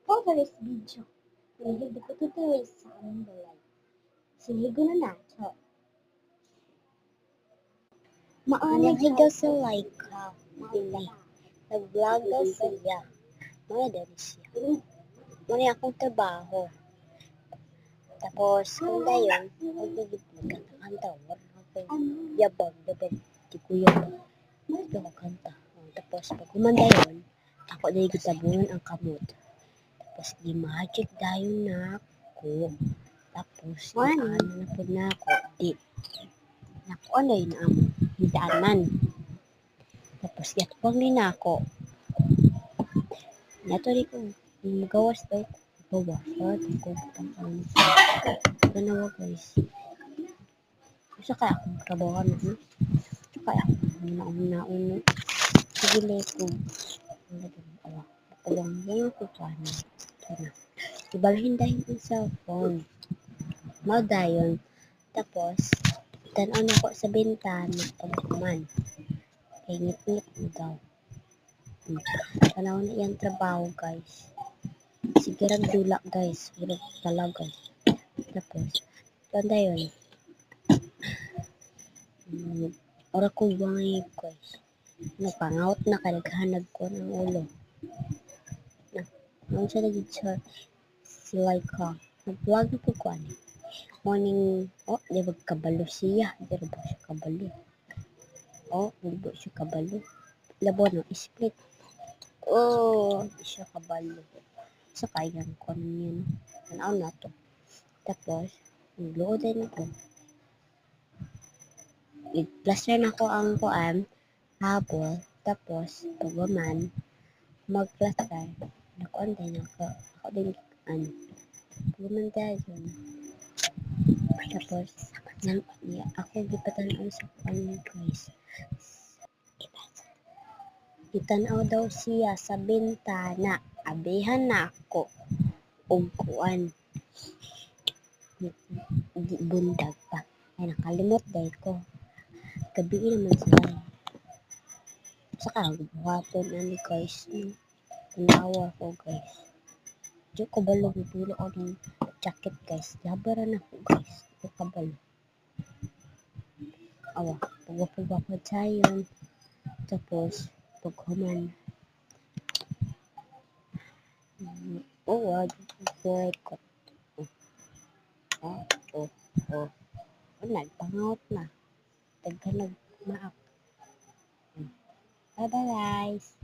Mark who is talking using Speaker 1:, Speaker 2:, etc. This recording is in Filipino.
Speaker 1: Others video. Hindi ko tutuloy sa aming balay. Sinigo na nato. Maanang higaw sa Laika. Dili. Nag-vlog daw siya. Mga dali siya. Muna akong trabaho. Tapos, kung dayon, magiging magkanta-kanta. Yabag. Di ko yabag. Di ko kanta. Tapos, pag kumanda yun, ako na gitabunan ang kamot. Tapos, gi-magic dayon na ako. Tapos, ano na po na ako. Di. Naku, ano yun ang hidaanan. Tapos, yatwang din ako. Nato rin ko, magawas daw ko. Gawas. Ganawa guys. Isa kaya akong trabaho na, no? Isa kaya akong nauna. Sige, leto. Alam mo yung kutsana. Ibalhin dahil yung cellphone. Mau dayon. Tapos, tanaw na ko sa bintana. Pagkuman. Kaya ngit-ngit mo daw. Tanaw na yung trabaho, guys. Sige rag dula, guys. Sige talaga. Tapos, tanda yun. Ora ko bangay, guys. Napangaut na kadaghanag ko ng ulo. Nung siya naging si Laika. Nag-vlog na po ko ano. Morning, di ba kabalo siya? Di ba siya kabalo? Di ba siya kabalo? Labo no, split. Di siya kabalo. Sa kayang ko yun. Tanaw na to. Tapos, nag-load na ko. I-plaster na ko ang kuan, habol. Tapos, pagwaman, mag-plaster. Nakuan din ako. Ako din, pagwaman dahil. Tapos, ako gipatanaw sa kuan, guys. Itanaw daw siya sa bintana. Abihan na ako. Og kuan. Di bundag pa. Ay, nakalimot dahil ko. Gabi naman sila. Saka, buhaton na ni guys. Tanawa ko, guys. Diyo ko balong itulo ko ng jacket, guys. Labaran ako, guys. Diyo ko balong. Pagwapuga ko tayo. Tapos, paghuman. Good ko. Nagpangaut na. Tagka nagmaak. Bye-bye, guys.